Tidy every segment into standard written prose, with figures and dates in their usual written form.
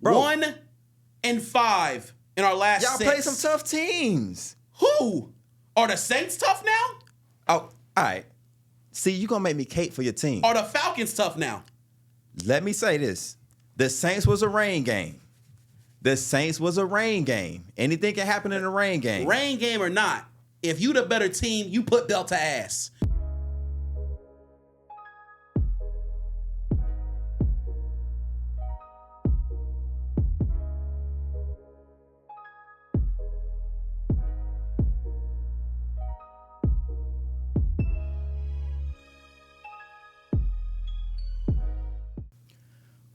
Bro. 1-5 in our last Y'all 6. play some tough teams. Who? Are the Saints tough now? Oh, all right. See, you going to make me cape for your team. Are the Falcons tough now? Let me say this. The Saints was a rain game. Anything can happen in a rain game. Rain game or not, if you the better team, you put belt to ass.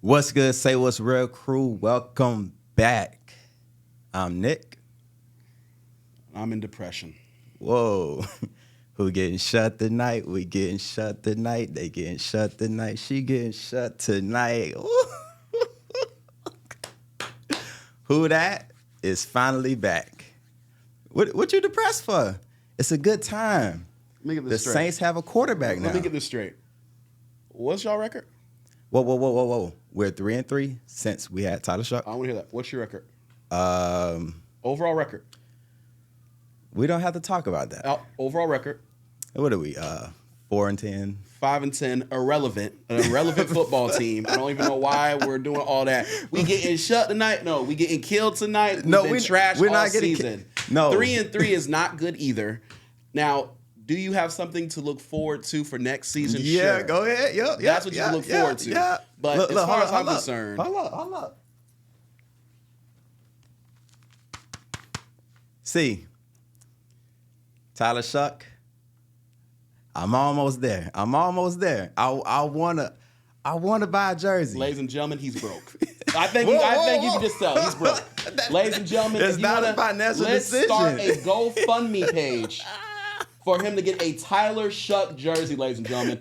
What's good? Say what's real, crew. Welcome back. I'm Nick. I'm in depression. Whoa. Who getting shut tonight? We getting shut tonight. They getting shut tonight. She getting shut tonight. Who that is finally back. What you depressed for? It's a good time. Let me get this the straight. Saints have a quarterback now. Let me get this straight. What's y'all record? Whoa. We're 3-3 since we had Tyler Shough. I want to hear that. What's your record? Overall record. We don't have to talk about that. Overall record. What are we? 4-10. 5-10. Irrelevant. An irrelevant football team. I don't even know why we're doing all that. We getting shut tonight. No, we getting killed tonight. No, we're trashed all season. No, 3-3 is not good either. Now, do you have something to look forward to for next season? Yeah, sure. Go ahead. Yep, That's what you look forward to. Yeah. But look, as far as I'm hold concerned, Hold up. See, Tyler Shough, I'm almost there. I wanna buy a jersey. ladies and gentlemen, he's broke. I think you can just tell he's broke. Ladies and gentlemen, It's not a financial decision. Start a GoFundMe page for him to get a Tyler Shough jersey, ladies and gentlemen.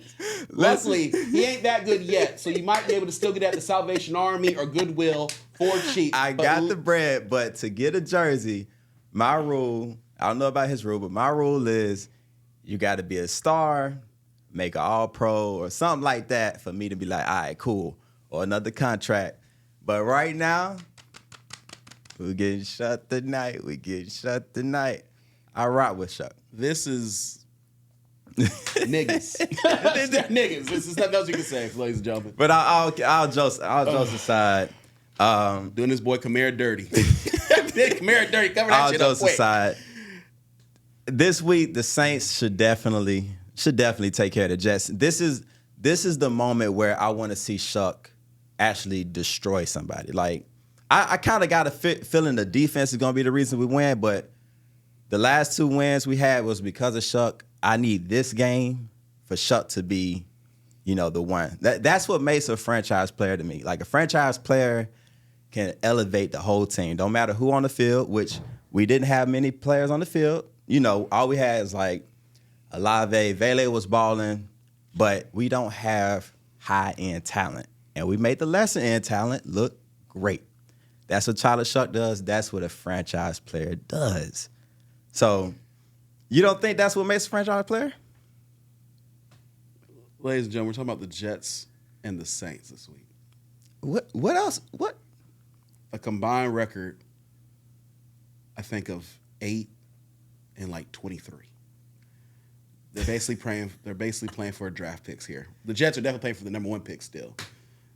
Luckily, he ain't that good yet, so you might be able to still get at the Salvation Army or Goodwill for cheap. I got the bread, but to get a jersey, my rule, I don't know about his rule, but my rule is you got to be a star, make an all-pro or something like that for me to be like, all right, cool, or another contract. But right now, we're getting shut tonight. I rock with Shough. This is niggas. Niggas. This is nothing else you can say, ladies and gentlemen. But I'll just aside. Doing this boy Kamara dirty. Kamara dirty. Cover that shit up quick. Aside. This week, the Saints should definitely take care of the Jets. This is the moment where I want to see Shough actually destroy somebody. Like I kind of got a feeling the defense is going to be the reason we win, but the last 2 wins we had was because of Shough. I need this game for Shough to be, the one. That's what makes a franchise player to me. Like a franchise player can elevate the whole team. Don't matter who on the field, which we didn't have many players on the field. All we had is like Olave. Vele was balling, but we don't have high-end talent. And we made the lesser-end talent look great. That's what Tyler Shough does. That's what a franchise player does. So, you don't think that's what makes a franchise player? Ladies and gentlemen, we're talking about the Jets and the Saints this week. What else? What? A combined record, I think, of 8 and 23. They're basically playing for draft picks here. The Jets are definitely playing for the number 1 pick still.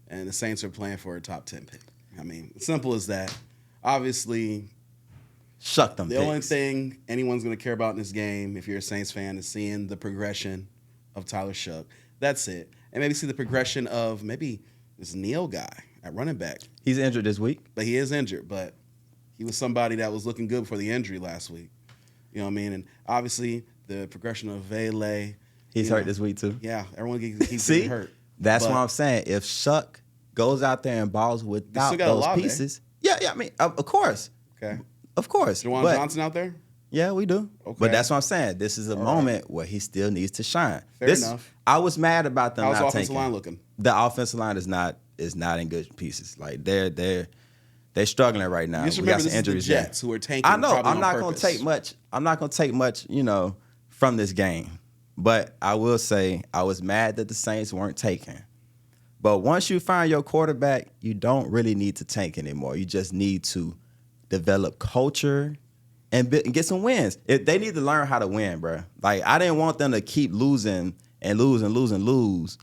And the Saints are playing for a top 10 pick. I mean, simple as that. Obviously, Shuck them. The only thing anyone's going to care about in this game, if you're a Saints fan, is seeing the progression of Tyler Shough. That's it. And maybe see the progression of maybe this Neal guy at running back. He's injured this week. But he is injured. But he was somebody that was looking good before the injury last week. You know what I mean? And obviously, the progression of Vele. He's hurt this week, too. Yeah, everyone keeps getting hurt. That's what I'm saying. If Shough goes out there and balls without those pieces. Yeah, I mean, of course. Okay. Of course. Juwan Johnson out there? Yeah, we do. Okay. But that's what I'm saying. This is a moment where he still needs to shine. Fair enough. I was mad about them How's not the taking. offensive line looking? The offensive line is not in good pieces. Like they're struggling right now. Just we got remember, some injuries this is the Jets who are tanking. I know. I'm not going to take much. I'm not going to take much. From this game. But I will say I was mad that the Saints weren't taken. But once you find your quarterback, you don't really need to tank anymore. You just need to develop culture and get some wins. They need to learn how to win, bro. Like, I didn't want them to keep losing and lose.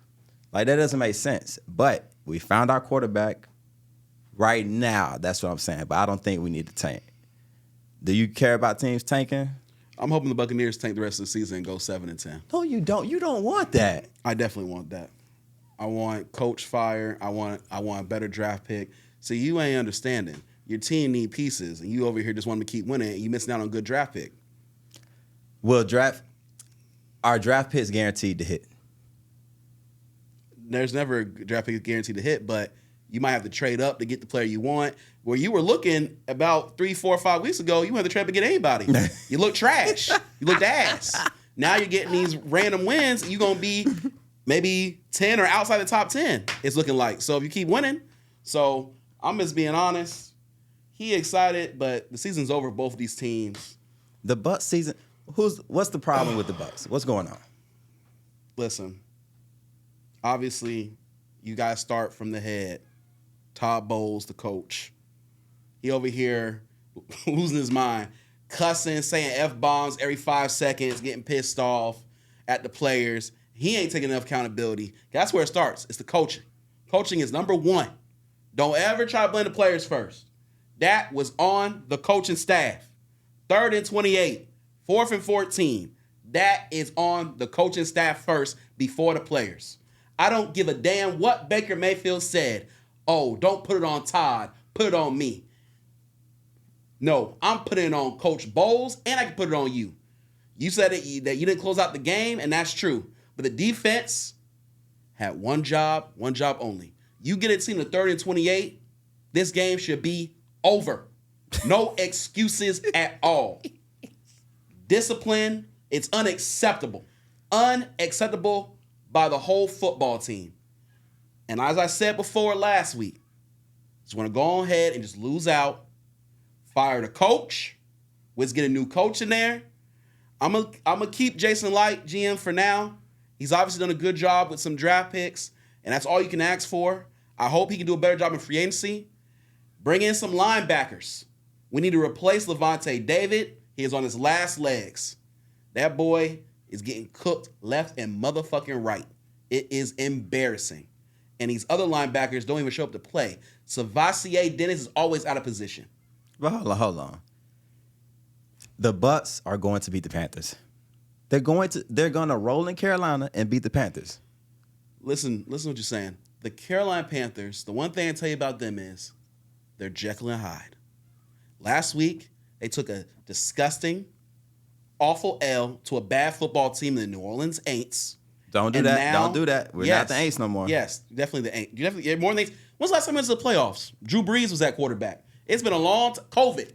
Like, that doesn't make sense. But we found our quarterback right now. That's what I'm saying. But I don't think we need to tank. Do you care about teams tanking? I'm hoping the Buccaneers tank the rest of the season and go 7-10. No, you don't. You don't want that. I definitely want that. I want coach fire. I want a better draft pick. See, you ain't understanding. Your team need pieces, and you over here just wanting to keep winning, and you missing out on a good draft pick. Well, our draft pick's guaranteed to hit. There's never a draft pick guaranteed to hit, but you might have to trade up to get the player you want. Where you were looking about 3, 4, 5 weeks ago, you had to trade up to get anybody. You look trash. You looked ass. Now you're getting these random wins, and you're going to be maybe 10 or outside the top 10, it's looking like. So if you keep winning, so I'm just being honest. He excited, but the season's over for both of these teams. The Bucs season, what's the problem with the Bucs? What's going on? Listen, obviously, you guys start from the head. Todd Bowles, the coach. He over here losing his mind, cussing, saying F-bombs every 5 seconds, getting pissed off at the players. He ain't taking enough accountability. That's where it starts. It's the coaching. Coaching is number one. Don't ever try to blame the players first. That was on the coaching staff. 3rd and 28, 4th and 14. That is on the coaching staff first before the players. I don't give a damn what Baker Mayfield said. Oh, don't put it on Todd. Put it on me. No, I'm putting it on Coach Bowles, and I can put it on you. You said that you didn't close out the game, and that's true. But the defense had one job only. You get a team to 3rd and 28, this game should be over. No excuses at all. Discipline, it's unacceptable. Unacceptable by the whole football team. And as I said before last week, just want to go ahead and just lose out, fire the coach, let's get a new coach in there. I'm gonna keep Jason Light GM for now. He's obviously done a good job with some draft picks, and that's all you can ask for. I hope he can do a better job in free agency. Bring in some linebackers. We need to replace Levante David. He is on his last legs. That boy is getting cooked left and motherfucking right. It is embarrassing. And these other linebackers don't even show up to play. Savassier Dennis is always out of position. But hold on. The Bucs are going to beat the Panthers. They're going to roll in Carolina and beat the Panthers. Listen what you're saying. The Carolina Panthers, the one thing I tell you about them is they're Jekyll and Hyde. Last week, they took a disgusting, awful L to a bad football team, the New Orleans Aints. Don't do that. Don't do that. We're not the Aints no more. Yes, definitely the Aints. You definitely more than Aints. When's the last time we went to the playoffs? Drew Brees was that quarterback. It's been a long time. COVID.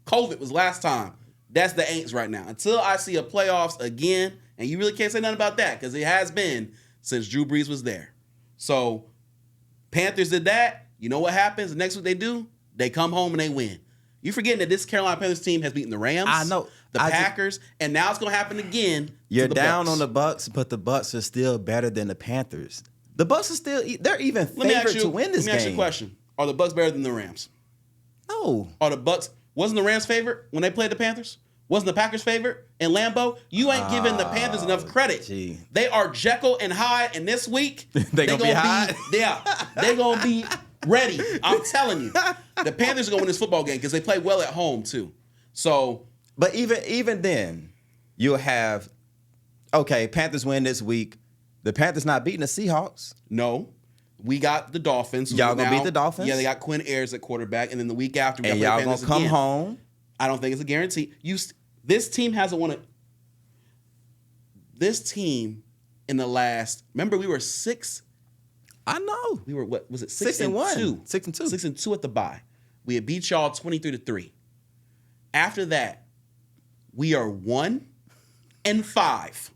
COVID was last time. That's the Aints right now. Until I see a playoffs again, and you really can't say nothing about that because it has been since Drew Brees was there. So Panthers did that. You know what happens? The next week they do, they come home and they win. You forgetting that this Carolina Panthers team has beaten the Rams, I know, the Packers, and now it's going to happen again. You're to the down Bucs. on the Bucs, but the Bucs are still better than the Panthers. The Bucs are still, they're even favored to win this game. Let me ask you a question. Are the Bucs better than the Rams? No. Are the Bucs, wasn't the Rams favorite when they played the Panthers? Wasn't the Packers favorite in Lambeau? You ain't giving the Panthers enough credit. Gee. They are Jekyll and Hyde, and this week they gonna be Hyde? Yeah, they're gonna be ready. I'm telling you, the Panthers are gonna win this football game because they play well at home too. So, but even then, you'll have Panthers win this week. The Panthers not beating the Seahawks. No. We got the Dolphins. Y'all gonna beat the Dolphins? Yeah, they got Quinn Ayers at quarterback, and then the week after, we and got y'all the Panthers gonna come again. home. I don't think it's a guarantee. This team hasn't won it. This team in the last, remember we were 6. I know. We were, what was it? 6 and 1. 2. 6 and 2. 6 and 2 at the bye. We had beat y'all 23-3. After that, we are 1 and 5.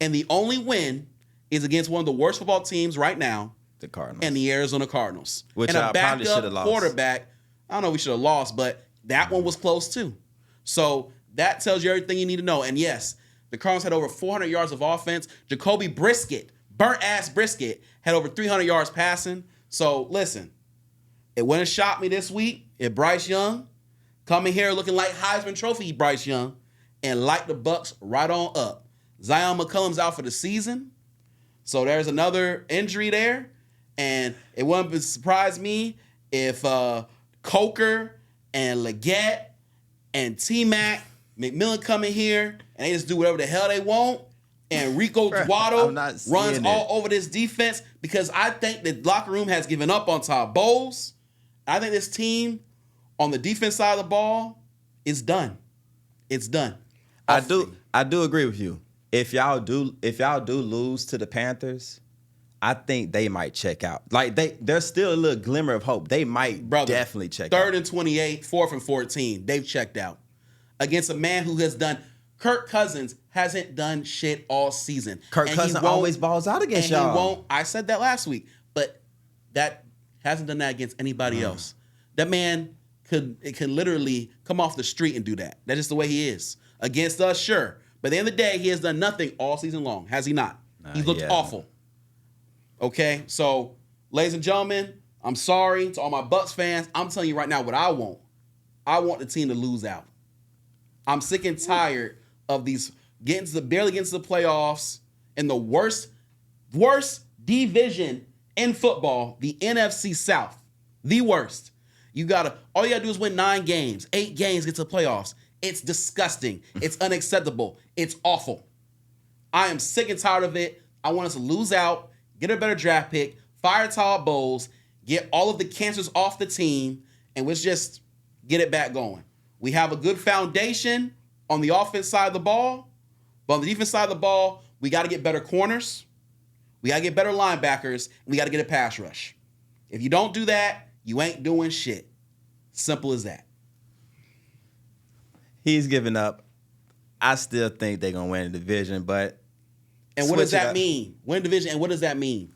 And the only win is against one of the worst football teams right now. The Cardinals. And the Arizona Cardinals. Which and a probably should have backup lost. quarterback. I don't know if we should have lost, but that one was close too. So that tells you everything you need to know. And yes, the Cardinals had over 400 yards of offense. Jacoby Brissett burnt-ass brisket, had over 300 yards passing. So, listen, it wouldn't shock me this week if Bryce Young coming here looking like Heisman Trophy Bryce Young and light the Bucs right on up. Zion McCollum's out for the season, so there's another injury there, and it wouldn't surprise me if Coker and Leggett and T-Mac, McMillan come in here and they just do whatever the hell they want, and Rico Dwaddle runs all over this defense, because I think the locker room has given up on Todd Bowles. I think this team on the defense side of the ball is done. It's done. I do agree with you. If y'all do lose to the Panthers, I think they might check out. Like there's still a little glimmer of hope. They might definitely check out. 3rd and 28, 4th and 14. They've checked out against a man who has done. Kirk Cousins hasn't done shit all season. Kirk Cousins always balls out against y'all. He won't. I said that last week, but that hasn't done that against anybody else. That man could literally come off the street and do that. That's just the way he is. Against us, sure. But at the end of the day, he has done nothing all season long. Has he not? He's looked awful. Okay? So, ladies and gentlemen, I'm sorry to all my Bucs fans. I'm telling you right now what I want. I want the team to lose out. I'm sick and tired of these barely getting to the playoffs in the worst division in football, the NFC South. The worst. All you gotta do is win 9 games, 8 games, get to the playoffs. It's disgusting. It's unacceptable. It's awful. I am sick and tired of it. I want us to lose out, get a better draft pick, fire Todd Bowles, get all of the cancers off the team, and let's just get it back going. We have a good foundation on the offense side of the ball, but on the defense side of the ball, we got to get better corners, we got to get better linebackers, and we got to get a pass rush. If you don't do that, you ain't doing shit. Simple as that. He's giving up. I still think they're going to win the division, but... And what does that mean? Win division, and what does that mean?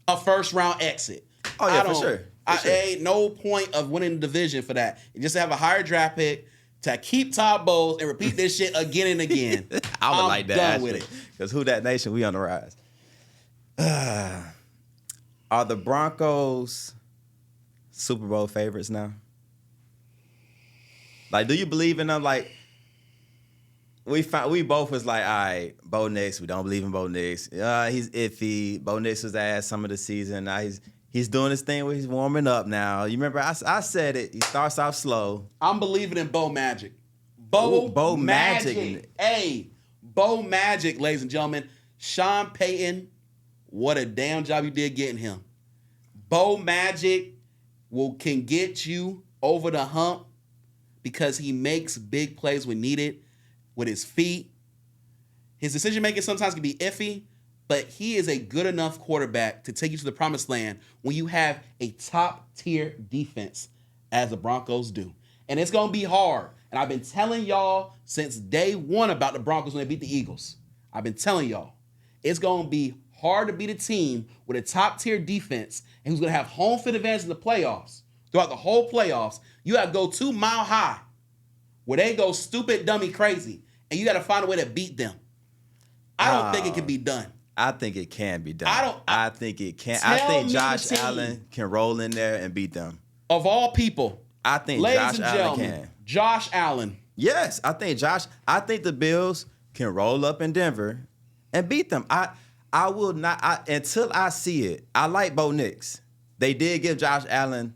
A first-round exit. Oh, yeah, for sure. Ain't no point of winning the division for that. You just have a higher draft pick to keep Todd Bowles and repeat this shit again and again. I would like that, done with it. Because who that nation, we on the rise. Are the Broncos Super Bowl favorites now? Like, do you believe in them? Like, we both was like, all right, Bo Nix, we don't believe in Bo Nix. He's iffy. Bo Nix was ass some of the season. Now he's doing his thing where he's warming up now. You remember I said it. He starts off slow. I'm believing in Bo Magic. Bo Magic. Hey, Bo Magic, ladies and gentlemen. Sean Payton, what a damn job you did getting him. Bo Magic can get you over the hump because he makes big plays when needed with his feet. His decision-making sometimes can be iffy, but he is a good enough quarterback to take you to the promised land when you have a top-tier defense, as the Broncos do. And it's going to be hard. And I've been telling y'all since day one about the Broncos when they beat the Eagles. I've been telling y'all. It's going to be hard to beat a team with a top-tier defense and who's going to have home field advantage in the playoffs. Throughout the whole playoffs, you got to go 2 Mile High where they go stupid, dummy, crazy, and you got to find a way to beat them. I don't think it can be done. I think it can be done. I think it can. I think Josh Allen can roll in there and beat them. Of all people, I think Josh Allen can. Josh Allen. Yes, I think the Bills can roll up in Denver and beat them. I will not until I see it. I like Bo Nix. They did give Josh Allen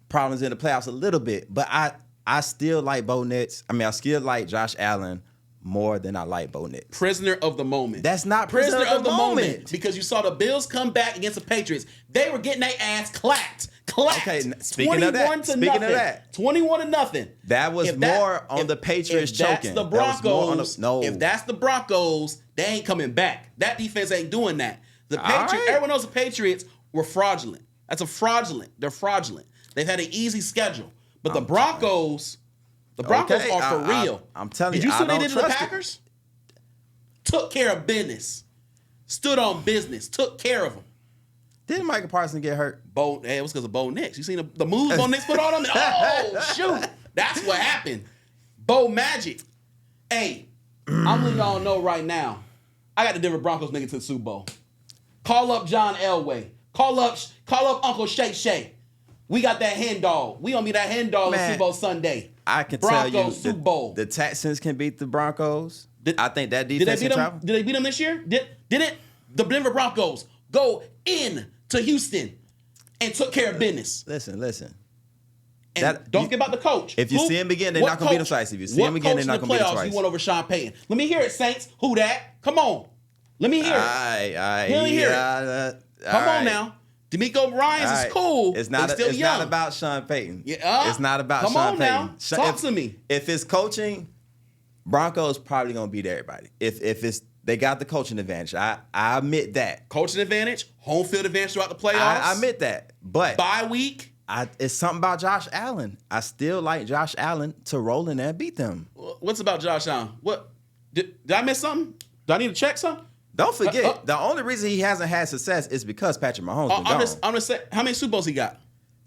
problems in the playoffs a little bit, but I still like Bo Nix. I mean, I still like Josh Allen more than I like Bo Nix. Prisoner of the moment. That's not prisoner of the moment. Because you saw the Bills come back against the Patriots. They were getting their ass clapped. Okay, speaking of that. 21-0. That was more on the Patriots choking. That's the Broncos. If that's the Broncos, they ain't coming back. That defense ain't doing that. The Patriots, everyone knows the Patriots were fraudulent. They're fraudulent. They've had an easy schedule. But the Broncos are for real. I'm telling you, did you see what they did to the Packers? Took care of business. Stood on business. Took care of them. Didn't Micah Parsons get hurt? It was because of Bo Nix. You seen the moves Bo Nix put on him? Oh, shoot. That's what happened. Bo Magic. Hey, I'm letting y'all know right now, I got the Denver Broncos making it to the Super Bowl. Call up John Elway. Call up Uncle Shay. We got that hen dog. We gonna be that hen dog on Super Bowl Sunday. I can Broncos, tell you, Super Bowl. the Texans can beat the Broncos. I think that defense did they beat them this year? Did it? The Denver Broncos go in to Houston and took care of business. Listen. And don't forget about the coach. If you see him again, they're not going to beat him twice. If you see him again, they're not going to beat him twice. You won over Sean Payton. Let me hear it, Saints. Who that? Come on. Let me hear it. Let me hear it. Come on now. D'Amico Ryans is cool. It's not about Sean Payton. Yeah. It's not about Sean Payton. Come on now. Talk to me. If it's coaching, Broncos probably going to beat everybody. If it's they got the coaching advantage. I admit that. Coaching advantage, home field advantage throughout the playoffs. I admit that. But bye week. It's something about Josh Allen. I still like Josh Allen to roll in there and beat them. What's about Josh Allen? What did I miss something? Do I need to check something? Don't forget, the only reason he hasn't had success is because Patrick Mahomes been gone. I'm gonna say, how many Super Bowls he got?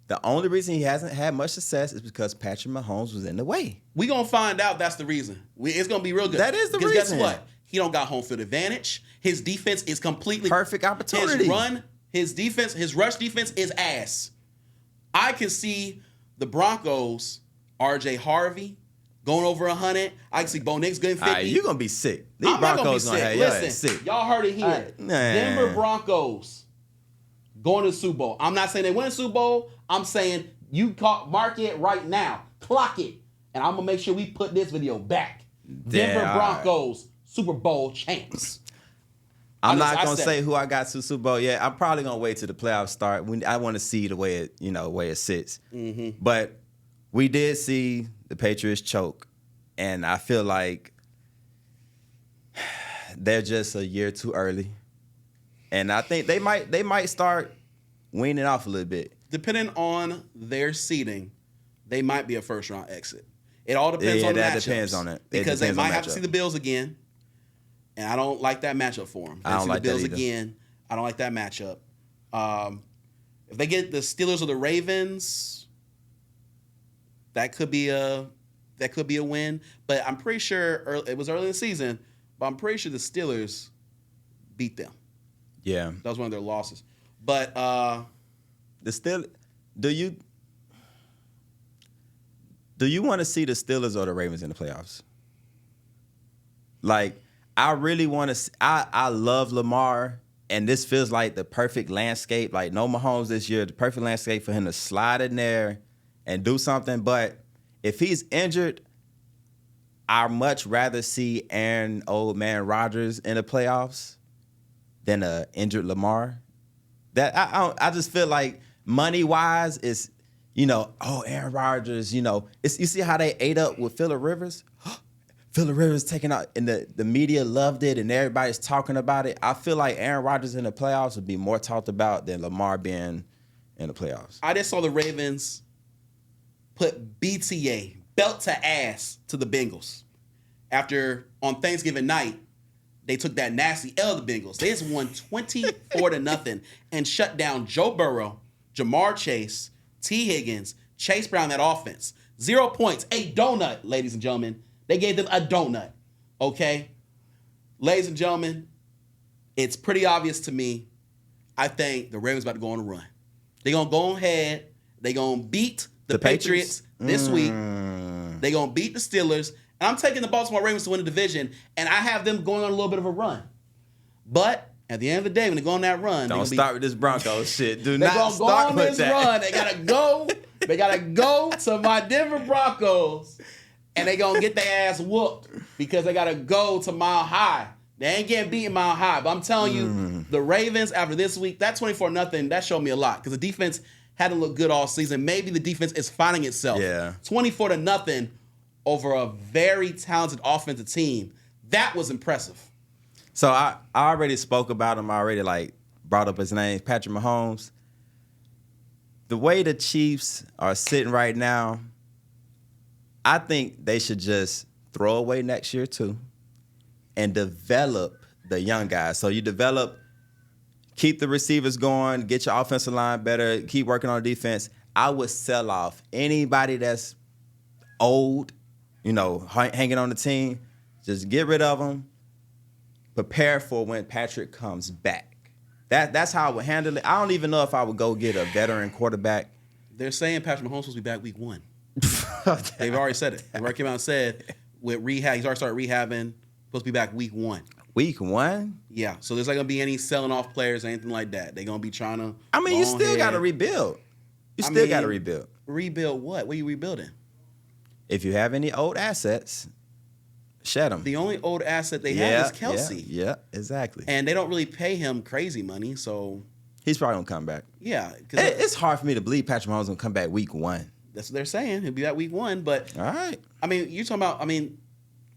The only reason he hasn't had much success is because Patrick Mahomes was in the way. We gonna find out that's the reason. It's gonna be real good. That is the reason. Guess what? He don't got home field advantage. His defense is completely perfect opportunity. His rush defense is ass. I can see the Broncos, R.J. Harvey, going over 100. I can see Bo Nix getting 50. You're going to be sick. These I'm Broncos not going to be sick. Listen, y'all heard it here. Denver Broncos going to the Super Bowl. I'm not saying they win the Super Bowl. I'm saying mark it right now. Clock it. And I'm going to make sure we put this video back. Denver Broncos, Super Bowl champs. I'm not gonna say who I got to Super Bowl yet. I'm probably gonna wait till the playoffs start. I want to see the way it sits. Mm-hmm. But we did see the Patriots choke, and I feel like they're just a year too early. And I think they might start weaning off a little bit. Depending on their seeding, they might be a first round exit. It all depends on the matchups. Yeah, that depends on it. Because they might have to see the Bills again. And I don't like that matchup for them. I don't like the Bills that either. Again. I don't like that matchup. If they get the Steelers or the Ravens, that could be a win. But I'm pretty sure it was early in the season. But I'm pretty sure the Steelers beat them. Yeah, that was one of their losses. But the Steelers. Do you want to see the Steelers or the Ravens in the playoffs? Like. I really want to. I love Lamar, and this feels like the perfect landscape. Like no Mahomes this year, the perfect landscape for him to slide in there and do something. But if he's injured, I'd much rather see Aaron Old Man Rodgers in the playoffs than a injured Lamar. That I just feel like money wise is Aaron Rodgers. You see how they ate up with Phillip Rivers. Phillip Rivers taking out, and the media loved it, and everybody's talking about it. I feel like Aaron Rodgers in the playoffs would be more talked about than Lamar being in the playoffs. I just saw the Ravens put BTA, belt to ass, to the Bengals. After, on Thanksgiving night, they took that nasty L to the Bengals. They just won 24-0 and shut down Joe Burrow, Jamar Chase, T. Higgins, Chase Brown, that offense. 0 points, a donut, ladies and gentlemen. They gave them a donut, okay? Ladies and gentlemen, it's pretty obvious to me. I think the Ravens about to go on a run. They're going to go ahead. They're going to beat the Patriots this week. They're going to beat the Steelers. And I'm taking the Baltimore Ravens to win the division, and I have them going on a little bit of a run. But at the end of the day, when they go on that run, don't start with this Broncos shit. Do not start with that. Run. They got to go. They got to go to my Denver Broncos. And they gonna get their ass whooped because they gotta go to Mile High. They ain't getting beaten Mile High. But I'm telling you, the Ravens after this week, that 24-0, that showed me a lot. Because the defense hadn't looked good all season. Maybe the defense is finding itself. Yeah. 24-0 over a very talented offensive team. That was impressive. So I already spoke about him. I already brought up his name, Patrick Mahomes. The way the Chiefs are sitting right now, I think they should just throw away next year too and develop the young guys. So you keep the receivers going, get your offensive line better, keep working on defense. I would sell off anybody that's old, hanging on the team. Just get rid of them. Prepare for when Patrick comes back. That's how I would handle it. I don't even know if I would go get a veteran quarterback. They're saying Patrick Mahomes supposed to be back week 1. They've already said it. They've already came out and said with rehab, he's already started rehabbing. Supposed to be back week 1. Week 1? Yeah. So there's not gonna be any selling off players or anything like that. They're gonna be trying to. I mean, you still got to rebuild. You still got to rebuild. Rebuild what? What are you rebuilding? If you have any old assets, shed them. The only old asset they have is Kelsey. Yeah, exactly. And they don't really pay him crazy money, so he's probably gonna come back. Yeah, it's hard for me to believe Patrick Mahomes gonna come back week 1. That's what they're saying. He'll be back week 1, but all right. I mean, you're talking about. I mean,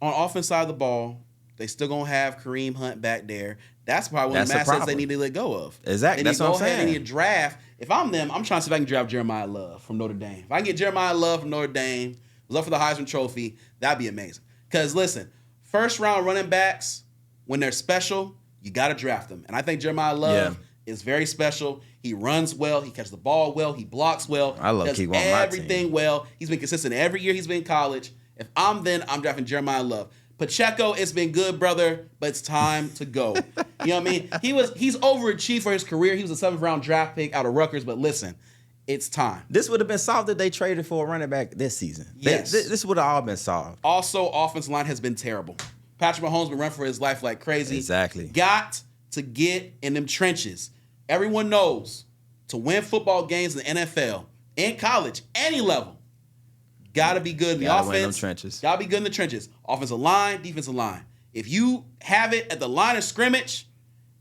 on offense side of the ball, they still gonna have Kareem Hunt back there. That's probably one of the assets they need to let go of. Exactly. That's what I'm saying. They need to draft. If I'm them, I'm trying to see if I can draft Jeremiah Love from Notre Dame. If I can get Jeremiah Love from Notre Dame, was up for the Heisman Trophy, that'd be amazing. Because listen, first round running backs, when they're special, you got to draft them. And I think Jeremiah Love is very special. He runs well. He catches the ball well. He blocks well. I love does everything well. He's been consistent every year he's been in college. If I'm then, I'm drafting Jeremiah Love. Pacheco, it's been good, brother, but it's time to go. You know what I mean? He's overachieved for his career. He was a 7th round draft pick out of Rutgers, but listen, it's time. This would have been solved if they traded for a running back this season. Yes. This would have all been solved. Also, offensive line has been terrible. Patrick Mahomes been running for his life like crazy. Exactly. Got to get in them trenches. Everyone knows to win football games in the NFL, in college, any level, got to be good in the offense. Win them trenches. Got to be good in the trenches. Offensive line, defensive line. If you have it at the line of scrimmage,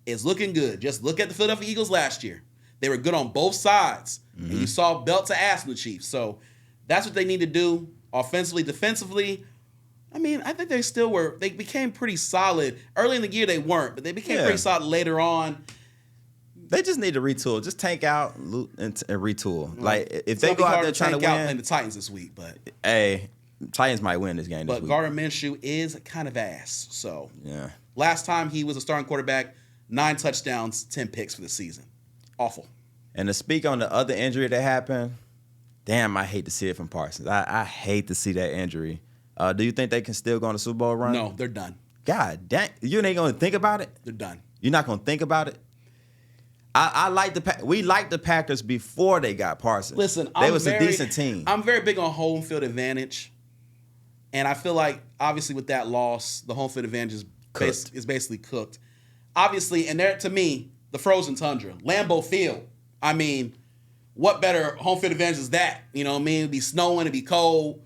it's looking good. Just look at the Philadelphia Eagles last year. They were good on both sides. Mm-hmm. And you saw belt to ass from the Chiefs. So that's what they need to do offensively, defensively. I mean, I think they still were. They became pretty solid. Early in the year, they weren't, but they became pretty solid later on. They just need to retool. Just tank out and retool. Like, if they go out there trying to win. Playing the Titans this week, but hey, Titans might win this game this week. But Gardner Minshew is kind of ass. So yeah. Last time he was a starting quarterback, 9 touchdowns, 10 picks for the season. Awful. And to speak on the other injury that happened, damn, I hate to see it from Parsons. I hate to see that injury. Do you think they can still go on a Super Bowl run? No, they're done. God dang. You ain't going to think about it? They're done. You're not going to think about it? We liked the Packers before they got Parsons. Listen, they was a decent team. I'm very big on home field advantage. And I feel like, obviously, with that loss, the home field advantage is basically cooked. Obviously, and there, to me, the frozen tundra, Lambeau Field. I mean, what better home field advantage is that? You know what I mean? It'd be snowing, it'd be cold.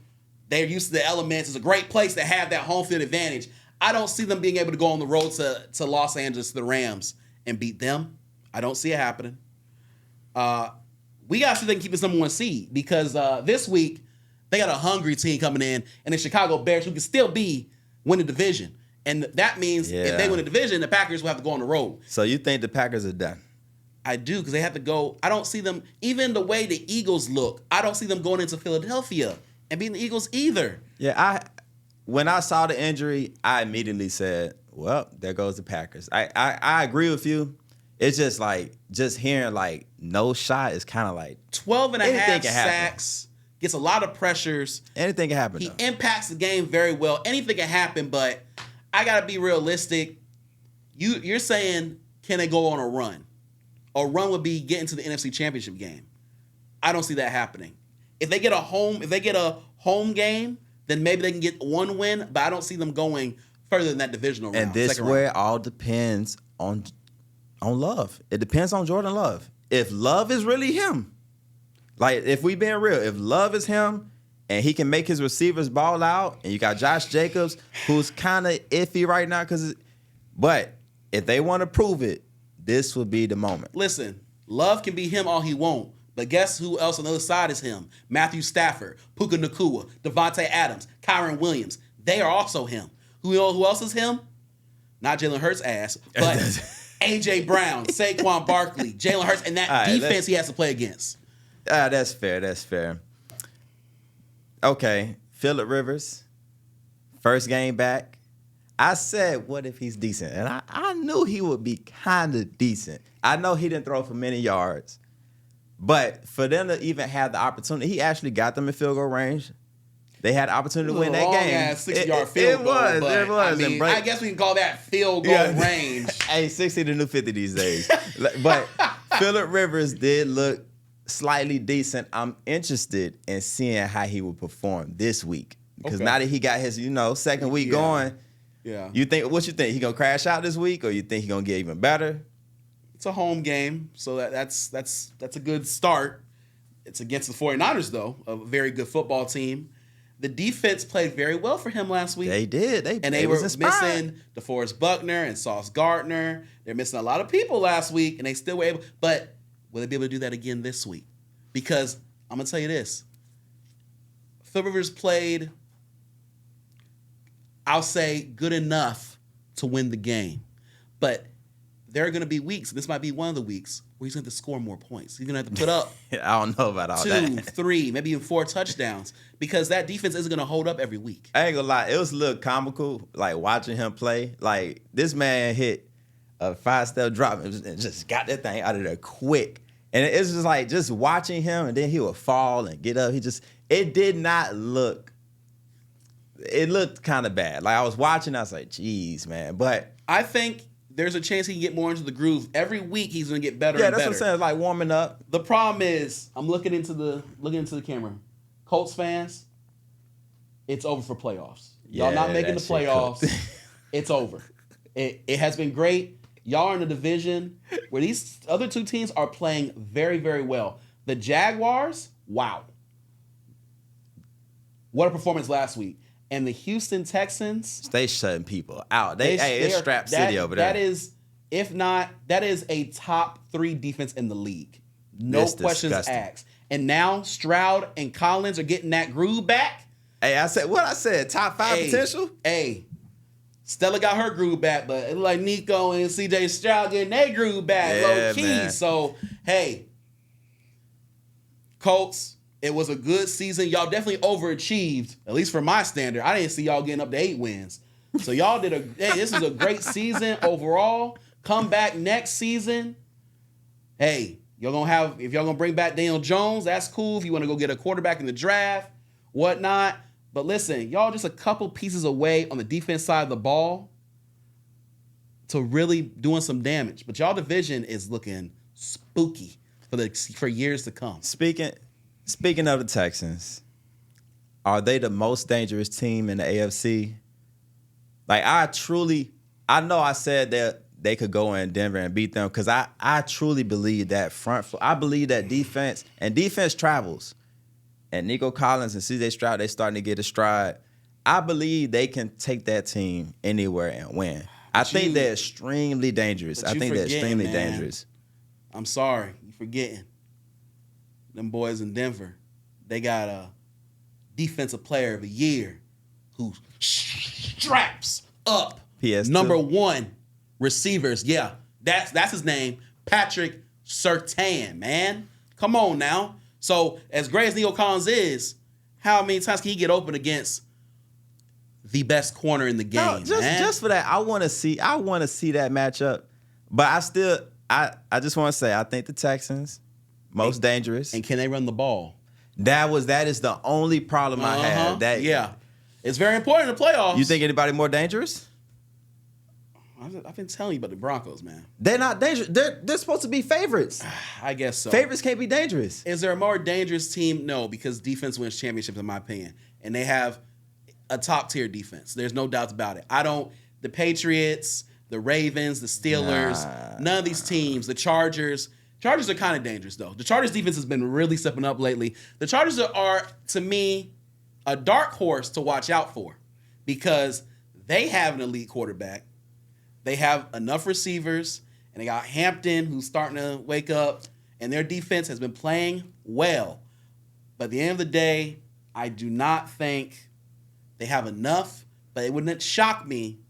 They're used to the elements. It's a great place to have that home field advantage. I don't see them being able to go on the road to Los Angeles, to the Rams, and beat them. I don't see it happening. We got to see if they can keep this number 1 seed, because this week they got a hungry team coming in, and the Chicago Bears, who can still win the division. And that means if they win the division, the Packers will have to go on the road. So you think the Packers are done? I do, because they have to go. I don't see them, even the way the Eagles look, I don't see them going into Philadelphia and beating the Eagles either. Yeah, when I saw the injury, I immediately said, well, there goes the Packers. I agree with you. It's just like, just hearing like no shot is kind of like 12 and a half sacks, gets a lot of pressures. Anything can happen. He impacts the game very well. Anything can happen, but I got to be realistic. You're saying, can they go on a run? A run would be getting to the NFC Championship game. I don't see that happening. If they get a home game, then maybe they can get 1 win, but I don't see them going further than that divisional round. And this where it all depends on Love. It depends on Jordan Love. If Love is really him, like if we being real, if Love is him and he can make his receivers ball out, and you got Josh Jacobs, who's kind of iffy right now, but if they want to prove it, this would be the moment. Listen, Love can be him all he won't, but guess who else on the other side is him? Matthew Stafford, Puka Nacua, Devontae Adams, Kyron Williams. They are also him. Who else is him? Not Jalen Hurts' ass, but A.J. Brown, Saquon Barkley, Jalen Hurts, and that defense he has to play against. That's fair. Okay, Phillip Rivers, first game back. I said, what if he's decent? And I knew he would be kind of decent. I know he didn't throw for many yards, but for them to even have the opportunity, he actually got them in field goal range. They had the opportunity to win that game. Ass 60-yard field goal. It was. I mean, I guess we can call that field goal range. Hey, 60 the new 50 these days. But Phillip Rivers did look slightly decent. I'm interested in seeing how he will perform this week. Because now that he got his, second week going, what you think? He gonna crash out this week, or you think he gonna get even better? It's a home game, so that's a good start. It's against the 49ers, though, a very good football team. The defense played very well for him last week. They did. They were missing DeForest Buckner and Sauce Gardner. They're missing a lot of people last week, and they still were able. But will they be able to do that again this week? Because I'm going to tell you this. Phil Rivers played, I'll say, good enough to win the game. But there are going to be weeks, and this might be one of the weeks, where he's going to have to score more points. He's going to have to put up I don't know about all that. 2, 3, maybe even 4 touchdowns, because that defense isn't going to hold up every week. I ain't gonna lie, it was a little comical, like watching him play. Like this man hit a 5-step drop and just got that thing out of there quick. And it's just like just watching him, and then he would fall and get up. It did not look. It looked kind of bad. Like I was watching, I was like, "Geez, man!" But I think there's a chance he can get more into the groove. Every week he's going to get better and better. Yeah, that's what I'm saying. Like warming up. The problem is, I'm looking into the camera. Colts fans, it's over for playoffs. Y'all not making the playoffs. It's over. It has been great. Y'all are in a division where these other two teams are playing very, very well. The Jaguars, wow. What a performance last week. And the Houston Texans, they shutting people out. It's Strap City over there. That is, if not, that is a top 3 defense in the league. No questions asked. And now Stroud and Collins are getting that groove back. Hey, I said top 5 potential? Hey, Stella got her groove back, but it looked like Nico and CJ Stroud getting their groove back low key. Man. So, hey, Colts, it was a good season. Y'all definitely overachieved, at least for my standard. I didn't see y'all getting up to 8 wins. So y'all this is a great season overall. Come back next season. Hey, if y'all gonna bring back Daniel Jones, that's cool. If you want to go get a quarterback in the draft, whatnot. But listen, y'all just a couple pieces away on the defense side of the ball to really doing some damage. But y'all division is looking spooky for years to come. Speaking of the Texans, are they the most dangerous team in the AFC? Like I know I said that they could go in Denver and beat them because I truly believe that I believe that defense travels. And Nico Collins and CJ Stroud, they starting to get a stride. I believe they can take that team anywhere and win. I think they're extremely dangerous. Dangerous. I'm sorry, you're forgetting. Them boys in Denver, they got a defensive player of the year who straps up PS2. number 1 receivers. Yeah, that's his name, Patrick Surtain, man. Come on now. So as great as Nico Collins is, how many times can he get open against the best corner in the game? No, just for that, I want to see that matchup. But I just want to say I think the Texans most dangerous. And can they run the ball? That is the only problem I have. It's very important in the playoffs. You think anybody more dangerous? I've been telling you about the Broncos, man. They're not dangerous. They're supposed to be favorites. I guess so. Favorites can't be dangerous. Is there a more dangerous team? No, because defense wins championships, in my opinion. And they have a top-tier defense. There's no doubts about it. The Patriots, the Ravens, the Steelers, none of these teams, the Chargers are kind of dangerous, though. The Chargers' defense has been really stepping up lately. The Chargers are, to me, a dark horse to watch out for because they have an elite quarterback. They have enough receivers, and they got Hampton, who's starting to wake up, and their defense has been playing well. But at the end of the day, I do not think they have enough, but it wouldn't shock me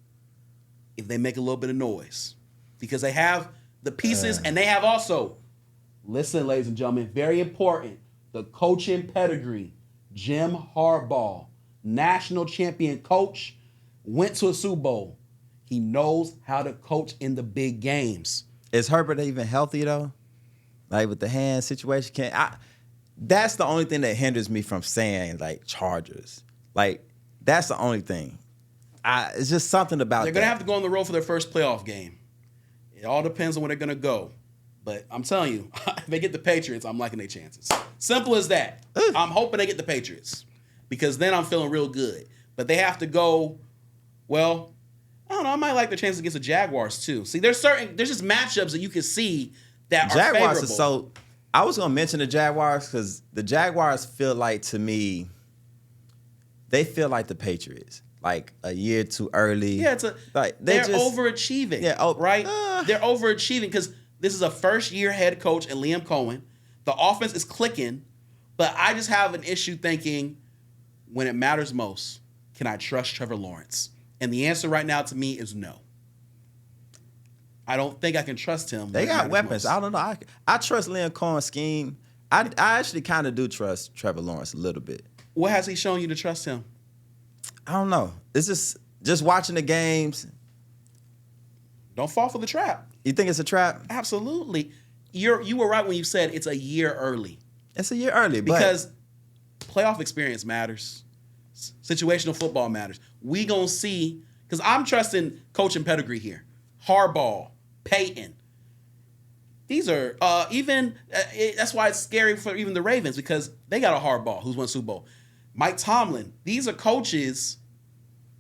if they make a little bit of noise because they have the pieces, and they have also, listen, ladies and gentlemen, very important, the coaching pedigree. Jim Harbaugh, national champion coach, went to a Super Bowl. He knows how to coach in the big games. Is Herbert even healthy, though? Like, with the hand situation? That's the only thing that hinders me from saying, like, Chargers. Like, that's the only thing. It's just something about They're that. going to have to go on the road for their first playoff game. It all depends on where they're going to go. But I'm telling you, if they get the Patriots, I'm liking their chances. Simple as that. I'm hoping they get the Patriots because then I'm feeling real good. But they have to go, well, I don't know. I might like their chances against the Jaguars too. See, there's just matchups that you can see that Jaguars are favorable. are so. I was gonna mention the Jaguars because the Jaguars feel like, to me, they feel like the Patriots, like a year too early. Yeah, they're just overachieving. Yeah, right. They're overachieving because this is a first-year head coach and Liam Cohen. The offense is clicking, but I just have an issue thinking, when it matters most, can I trust Trevor Lawrence? And the answer right now to me is no. I don't think I can trust him. They got weapons. I don't know. I trust Liam Cohen's scheme. I actually kind of do trust Trevor Lawrence a little bit. What has he shown you to trust him? I don't know. It's just watching the games. Don't fall for the trap. You think it's a trap? Absolutely. You were right when you said it's a year early. It's a year early, because playoff experience matters. Situational football matters. We gonna see, because I'm trusting coaching pedigree here. Harbaugh, Peyton. These are that's why it's scary for even the Ravens, because they got a Harbaugh who's won Super Bowl. Mike Tomlin. These are coaches,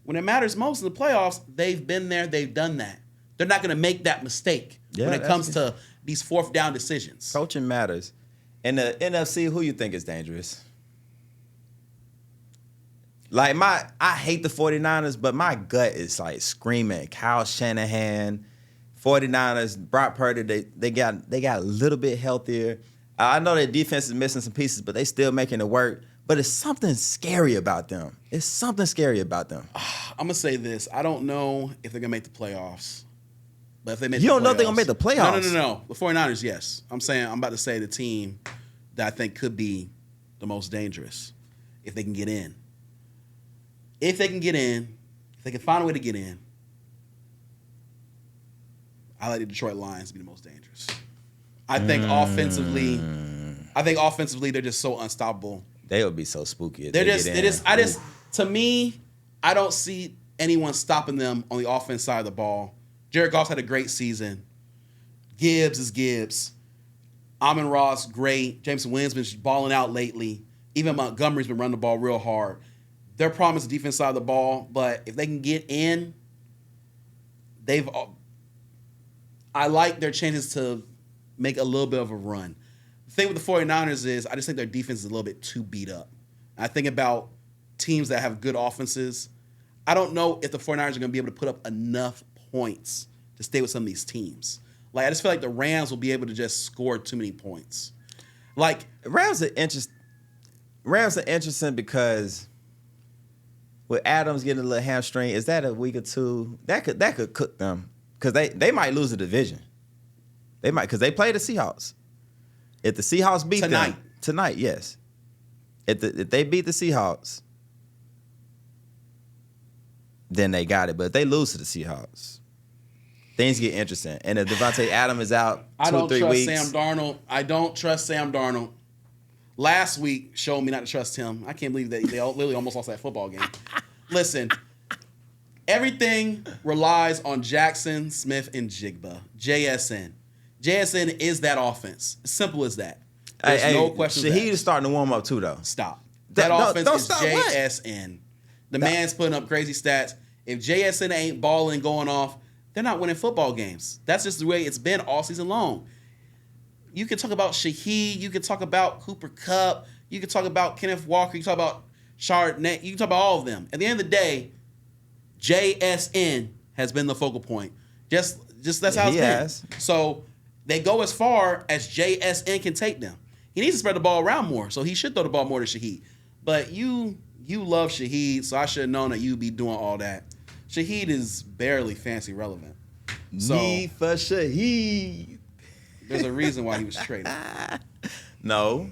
when it matters most in the playoffs, they've been there, they've done that. They're not gonna make that mistake when it comes to these fourth down decisions. Coaching matters. In the NFC, who you think is dangerous? Like, I hate the 49ers, but my gut is like screaming. Kyle Shanahan, 49ers, Brock Purdy, they got a little bit healthier. I know their defense is missing some pieces, but they still making it work. But it's something scary about them. I'm going to say this. I don't know if they're going to make the playoffs. But if they make You the don't know playoffs, if they're going to make the playoffs? No. The 49ers, yes. I'm about to say the team that I think could be the most dangerous if they can get in. If they can find a way to get in, I like the Detroit Lions to be the most dangerous. I think offensively, they're just so unstoppable. They would be so spooky if they get in. To me, I don't see anyone stopping them on the offense side of the ball. Jared Goff's had a great season. Gibbs is Gibbs. Amon-Ra's great. Jameson Williams been balling out lately. Even Montgomery's been running the ball real hard. Their problem is the defense side of the ball, but if they can get in, I like their chances to make a little bit of a run. The thing with the 49ers is I just think their defense is a little bit too beat up. I think about teams that have good offenses. I don't know if the 49ers are going to be able to put up enough points to stay with some of these teams. Like, I just feel like the Rams will be able to just score too many points. Like, Rams are interesting because with Adams getting a little hamstring, is that a week or two? That could cook them, because they might lose the division. They might, because they play the Seahawks. If the Seahawks beat them tonight, yes. If they beat the Seahawks, then they got it. But if they lose to the Seahawks, things get interesting. And if Devontae Adams is out 2-3 weeks, I don't trust Sam Darnold. Last week showed me not to trust him. I can't believe that they literally almost lost that football game. Listen, everything relies on Jackson, Smith, and Jigba. JSN. JSN is that offense. Simple as that. There's no question. Shaheed is starting to warm up too, though. Stop. That offense is JSN. The man's putting up crazy stats. If JSN ain't balling, going off, they're not winning football games. That's just the way it's been all season long. You can talk about Shaheed. You can talk about Cooper Kupp. You can talk about Kenneth Walker. You can talk about Chardonnay. You can talk about all of them. At the end of the day, JSN has been the focal point. Just that's how it's been. So they go as far as JSN can take them. He needs to spread the ball around more, so he should throw the ball more to Shaheed. But you love Shaheed, so I should have known that you'd be doing all that. Shaheed is barely fancy relevant. So, Need for Shaheed. There's a reason why he was traded. No,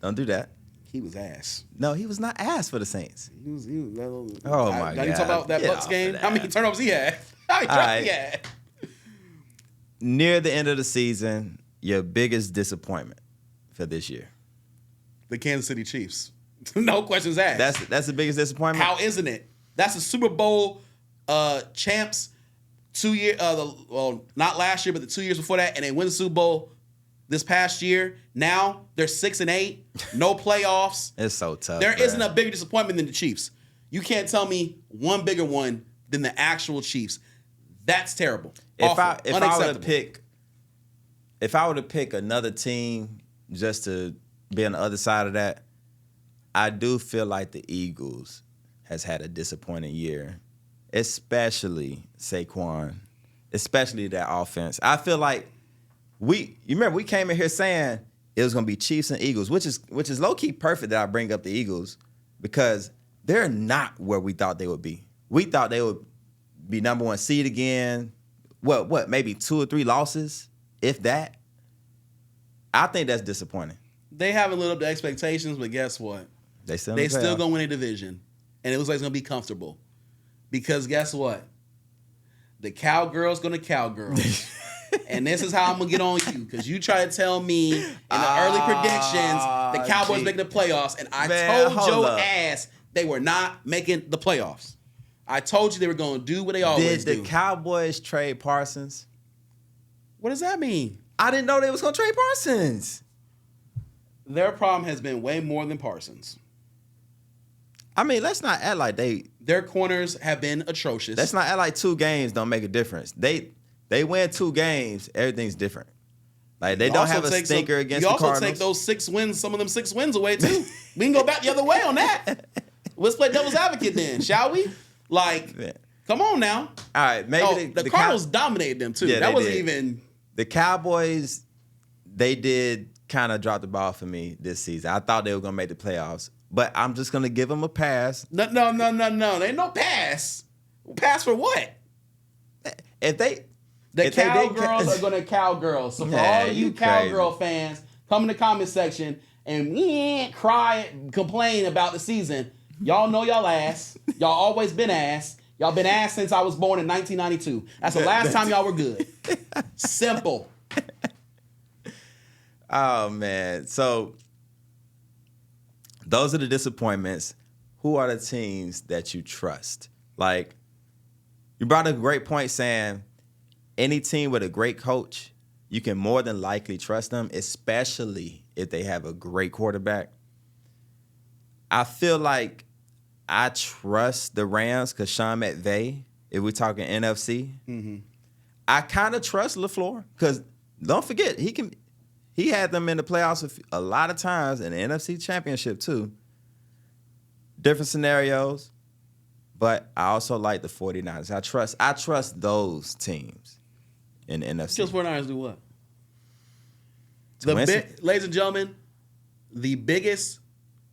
don't do that. He was ass. No, he was not ass for the Saints. He was my God. Now you talk about that Bucs game? How many turnovers he had? How many drops he had? Near the end of the season, your biggest disappointment for this year? The Kansas City Chiefs. No questions asked. That's the biggest disappointment. How isn't it? That's the Super Bowl champs 2 year. Well, not last year, but the 2 years before that, and they win the Super Bowl this past year. Now they're 6-8, no playoffs. It's so tough. There isn't a bigger disappointment than the Chiefs. You can't tell me one bigger one than the actual Chiefs. That's terrible. If I were to pick another team just to be on the other side of that, I do feel like the Eagles has had a disappointing year, especially Saquon, especially that offense. I feel like you remember we came in here saying it was going to be Chiefs and Eagles, which is low key perfect that I bring up the Eagles because they're not where we thought they would be. We thought they would be number one seed again. What? Maybe 2 or 3 losses, if that. I think that's disappointing. They haven't lived up to expectations, but guess what? They still going to win a division, and it looks like it's going to be comfortable. Because guess what? The cowgirl's going to cowgirl. And this is how I'm going to get on you, because you try to tell me in the early predictions the Cowboys making the playoffs, and I told your ass they were not making the playoffs. I told you they were going to do what they always do. Did the Cowboys trade Parsons? What does that mean? I didn't know they was going to trade Parsons. Their problem has been way more than Parsons. I mean, let's not act like their corners have been atrocious. Let's not act like 2 games don't make a difference. They win 2 games, everything's different. Like they don't have a stinker against the Cardinals. You also take those 6 wins, some of them 6 wins away too. We can go back the other way on that. Let's play devil's advocate then, shall we? Like, come on now. All right, maybe the Cardinals dominated them too. Yeah, that wasn't even the Cowboys. They did kind of drop the ball for me this season. I thought they were gonna make the playoffs, but I'm just gonna give them a pass. No. There ain't no pass. Pass for what? The cowgirls are gonna cowgirl. So for all you cowgirl fans, come in the comment section and cry, complain about the season. Y'all know y'all ass. Y'all always been ass. Y'all been ass since I was born in 1992. That's the last time y'all were good. Simple. Oh, man. So those are the disappointments. Who are the teams that you trust? Like, you brought a great point saying any team with a great coach, you can more than likely trust them, especially if they have a great quarterback. I feel like I trust the Rams because Sean McVay, if we're talking NFC. Mm-hmm. I kind of trust LaFleur because don't forget, he had them in the playoffs a lot of times in the NFC Championship too. Different scenarios, but I also like the 49ers. I trust those teams in the NFC. Just 49ers do what? Ladies and gentlemen, the biggest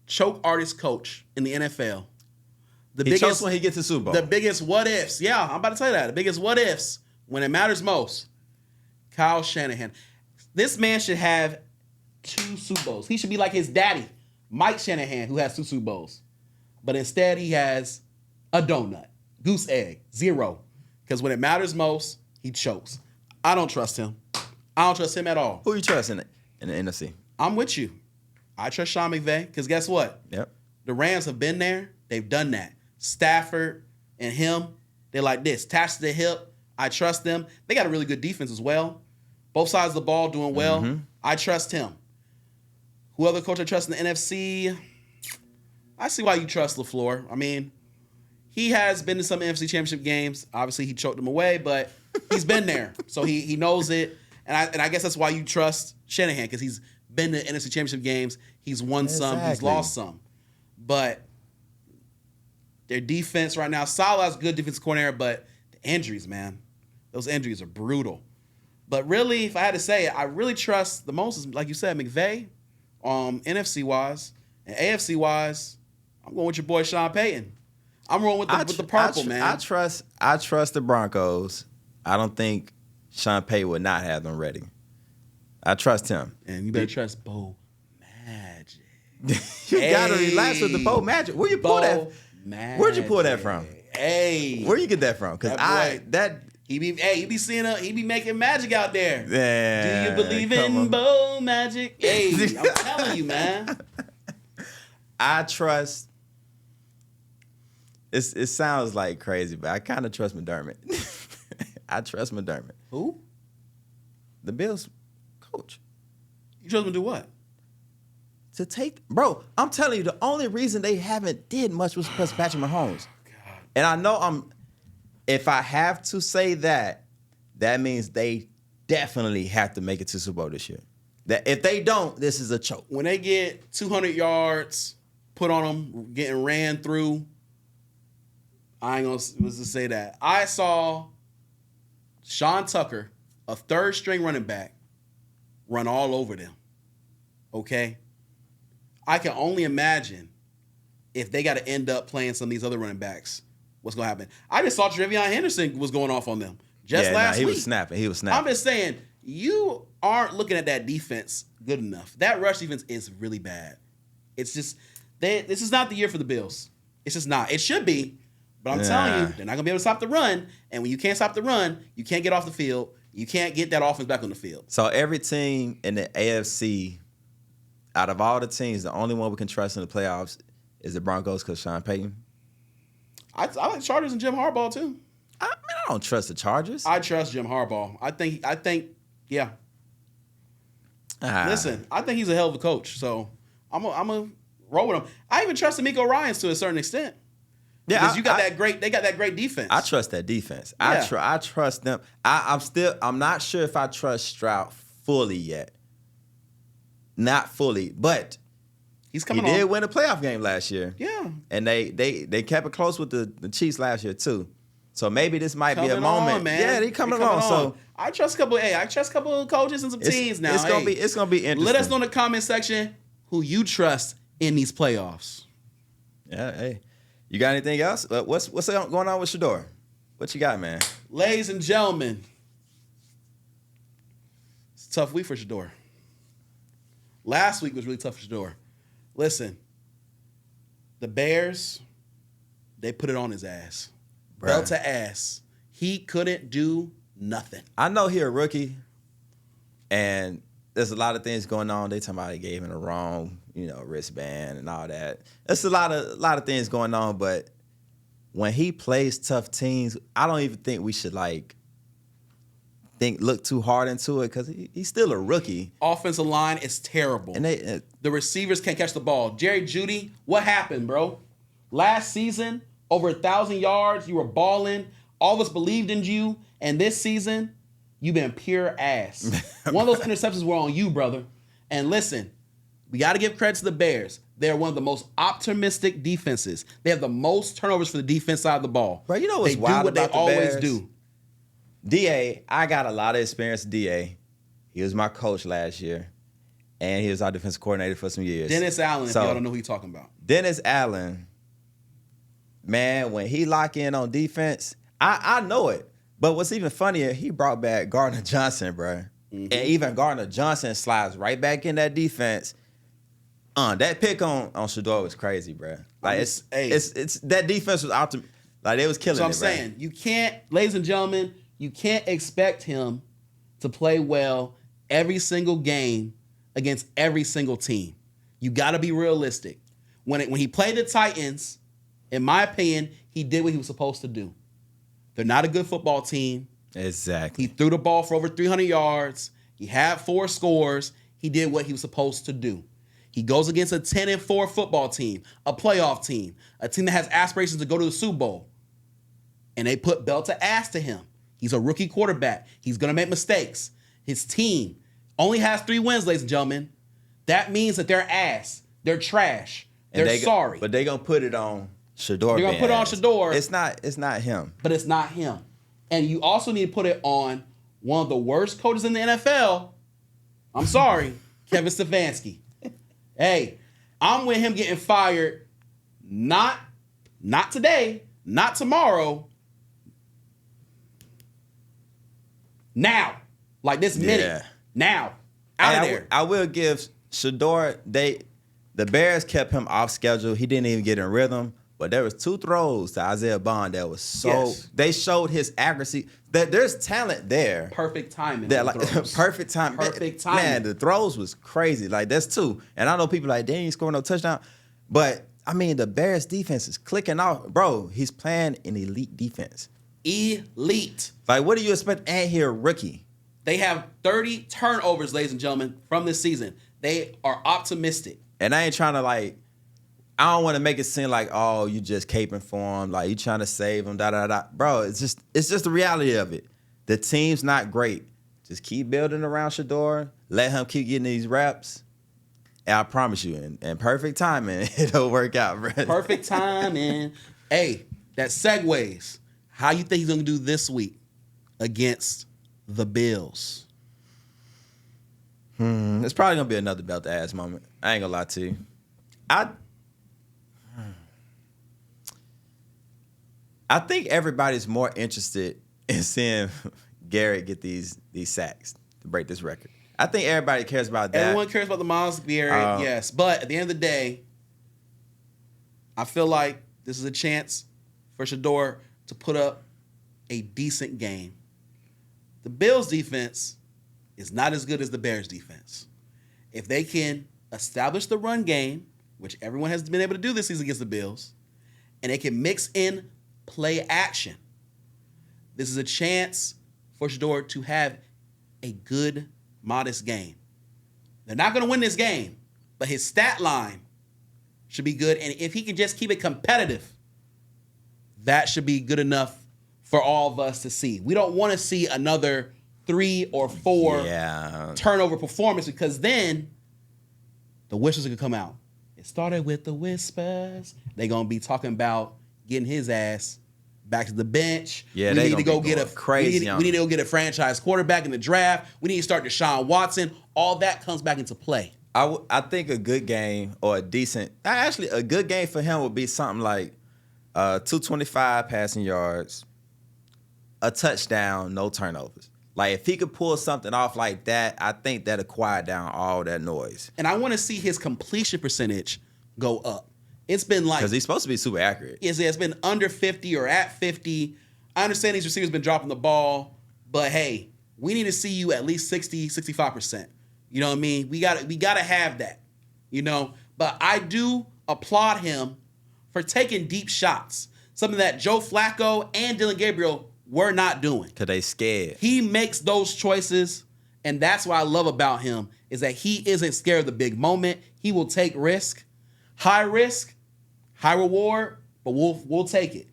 choke artist coach in the NFL. He chokes when he gets to Super Bowl. The biggest what ifs. Yeah, I'm about to tell you that. The biggest what ifs when it matters most. Kyle Shanahan. This man should have 2 Super Bowls. He should be like his daddy, Mike Shanahan, who has 2 Super Bowls. But instead, he has a donut. Goose egg. 0. Because when it matters most, he chokes. I don't trust him. I don't trust him at all. Who you trust in the NFC? I'm with you. I trust Sean McVay because guess what? Yep. The Rams have been there. They've done that. Stafford and him, they're like this. Attached to the hip. I trust them. They got a really good defense as well. Both sides of the ball doing well. Mm-hmm. I trust him. Who other coach I trust in the NFC? I see why you trust LaFleur. I mean, he has been to some NFC Championship games. Obviously, he choked them away, but he's been there. So he knows it. And I guess that's why you trust Shanahan, because he's been to NFC Championship games. He's won some. He's lost some. But their defense right now, Salah's a good defensive coordinator, but the injuries, man, those injuries are brutal. But really, if I had to say it, I really trust the most is, like you said, McVay, NFC-wise. And AFC-wise, I'm going with your boy Sean Payton. I'm rolling with the purple, man. I trust the Broncos. I don't think Sean Payton would not have them ready. I trust him. And you better trust Bo Magic. You gotta relax with the Bo Magic. Where you pull that? Where'd you pull that from? Hey, where you get that from? Because he be making magic out there. Yeah, do you believe in Bo Magic? Hey, I'm telling you, man. I trust. It sounds like crazy, but I kind of trust McDermott. I trust McDermott. Who? The Bills coach. You trust him to do what? To take, bro, I'm telling you, the only reason they haven't did much was because Patrick Mahomes. God. And I know if I have to say that means they definitely have to make it to Super Bowl this year. That if they don't, this is a choke. When they get 200 yards put on them, getting ran through, I ain't gonna say that. I saw Sean Tucker, a third string running back, run all over them. Okay? I can only imagine if they got to end up playing some of these other running backs, what's going to happen. I just saw Trevion Henderson was going off on them last week. He was snapping. I'm just saying, you aren't looking at that defense good enough. That rush defense is really bad. It's just, this is not the year for the Bills. It's just not. It should be, but I'm telling you, they're not going to be able to stop the run. And when you can't stop the run, you can't get off the field. You can't get that offense back on the field. So every team in the AFC, out of all the teams, the only one we can trust in the playoffs is the Broncos because Sean Payton. I like Chargers and Jim Harbaugh too. I don't trust the Chargers. I trust Jim Harbaugh. I think, yeah. Listen, I think he's a hell of a coach. So I'm gonna roll with him. I even trust D'Amico Ryans to a certain extent. Yeah, because they got that great defense. I trust that defense. Yeah. I trust them. I'm not sure if I trust Stroud fully yet. Not fully, but he's coming. He did win a playoff game last year. Yeah, and they kept it close with the Chiefs last year too. So maybe this might be a moment. Man. Yeah, they coming along. So I trust a couple of coaches and some teams now. It's gonna be interesting. Let us know in the comment section who you trust in these playoffs. Yeah, hey. You got anything else? What's going on with Shedeur? What you got, man? Ladies and gentlemen, it's a tough week for Shedeur. Last week was really tough for Shedeur. Listen, the Bears, they put it on his ass. Bruh. Belt to ass. He couldn't do nothing. I know he a rookie, and there's a lot of things going on. They talking about they gave him the wrong, wristband and all that. There's a lot of things going on, but when he plays tough teams, I don't even think we should look too hard into it because he's still a rookie. Offensive line is terrible. And the receivers can't catch the ball. Jerry Jeudy, what happened, bro? Last season, over 1,000 yards, you were balling. All of us believed in you. And this season, you've been pure ass. One of those interceptions were on you, brother. And listen, we got to give credit to the Bears. They're one of the most optimistic defenses. They have the most turnovers for the defense side of the ball. Bro, you know what's they wild do what about they the always Bears? do. DA, I got a lot of experience with DA. He was my coach last year, and he was our defensive coordinator for some years. Dennis Allen, if y'all don't know who he's talking about. Dennis Allen, man, when he lock in on defense, I know it. But what's even funnier, he brought back Gardner Johnson, bro. Mm-hmm. And even Gardner Johnson slides right back in that defense. That pick on Shedeur was crazy, bro. Like it's that defense was optimal. Like they was killing it. So I'm saying, you can't, ladies and gentlemen, you can't expect him to play well every single game against every single team. You got to be realistic. When he played the Titans, in my opinion, he did what he was supposed to do. They're not a good football team. Exactly. He threw the ball for over 300 yards. He had 4 scores. He did what he was supposed to do. He goes against a 10-4 football team, a playoff team, a team that has aspirations to go to the Super Bowl. And they put belt to ass to him. He's a rookie quarterback. He's going to make mistakes. His team only has 3 wins, ladies and gentlemen. That means that they're ass. They're trash. They're sorry. But they're going to put it on Shedeur. They're going to put it on Shedeur. It's not him. But it's not him. And you also need to put it on one of the worst coaches in the NFL. I'm sorry, Kevin Stefanski. Hey, I'm with him getting fired. Not today, not tomorrow. Now, like this minute. Yeah. Now, out of there. I will give Shedeur. The Bears kept him off schedule. He didn't even get in rhythm. But there was 2 throws to Isaiah Bond that was so. Yes. They showed his accuracy. That there's talent there. Perfect timing. Perfect time. Perfect timing. Man, the throws was crazy. Like that's 2. And I know people like, they ain't scoring no touchdown. But, I mean, the Bears defense is clicking off. Bro, he's playing an elite defense. Elite. Like, what do you expect? And here, rookie. They have 30 turnovers, ladies and gentlemen, from this season. They are optimistic. And I ain't trying to, like, I don't want to make it seem like, oh, you just caping for him. Like, you trying to save him, da-da-da. Bro, it's just the reality of it. The team's not great. Just keep building around Shedeur. Let him keep getting these reps. And I promise you, in perfect timing, it'll work out, bro. Perfect timing. Hey, that segues. How you think he's going to do this week against the Bills? It's probably going to be another belt-ass moment. I ain't going to lie to you. I think everybody's more interested in seeing Garrett get these sacks to break this record. I think everybody cares about that. Everyone cares about the Miles Garrett, yes. But at the end of the day, I feel like this is a chance for Shedeur to put up a decent game. The Bills' defense is not as good as the Bears' defense. If they can establish the run game, which everyone has been able to do this season against the Bills, and they can mix in play action, this is a chance for Shedeur to have a good, modest game. They're not going to win this game, but his stat line should be good. And if he can just keep it competitive, that should be good enough for all of us to see. We don't want to see another 3 or 4 turnover performance, because then the whispers are going to come out. It started with the whispers. They're going to be talking about getting his ass back to the bench. Yeah, we need to go get crazy. We need to go get a franchise quarterback in the draft. We need to start Deshaun Watson. All that comes back into play. I think a good game, or a good game for him would be something like 225 passing yards, a touchdown, no turnovers. Like, if he could pull something off like that, I think that'll quiet down all that noise. And I want to see his completion percentage go up. It's been like, because he's supposed to be super accurate. It's been under 50 or at 50. I understand these receivers been dropping the ball, but hey, we need to see you at least 60, 65%. You know what I mean? We got to have that. You know, but I do applaud him for taking deep shots, something that Joe Flacco and Dylan Gabriel were not doing. Because they scared. He makes those choices, and that's what I love about him, is that he isn't scared of the big moment. He will take risk, high reward, but we'll take it.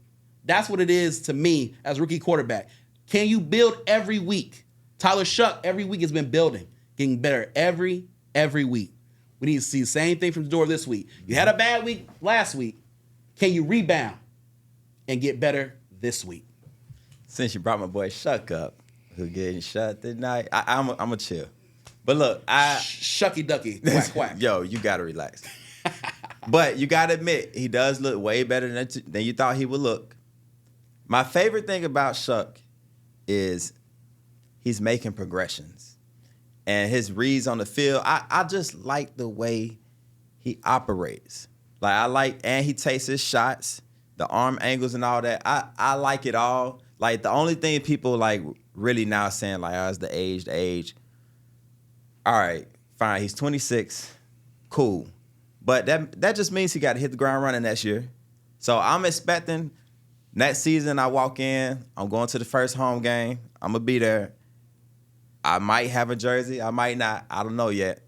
That's what it is to me as rookie quarterback. Can you build every week? Tyler Shough every week has been building, getting better every week. We need to see the same thing from Shedeur this week. You had a bad week last week. Can you rebound and get better this week? Since you brought my boy Shough up, who getting shot tonight, I'm a chill. But look, Shucky ducky, quack quack. Yo, you gotta relax. But you gotta admit, he does look way better than you thought he would look. My favorite thing about Shough is he's making progressions. And his reads on the field, I just like the way he operates. And he takes his shots, the arm angles and all that. I like it all. Like, the only thing people like really now saying, like, oh, it's the age. All right, fine, he's 26, cool. But that just means he got to hit the ground running next year. So I'm expecting next season I walk in, I'm going to the first home game, I'm going to be there. I might have a jersey, I might not, I don't know yet.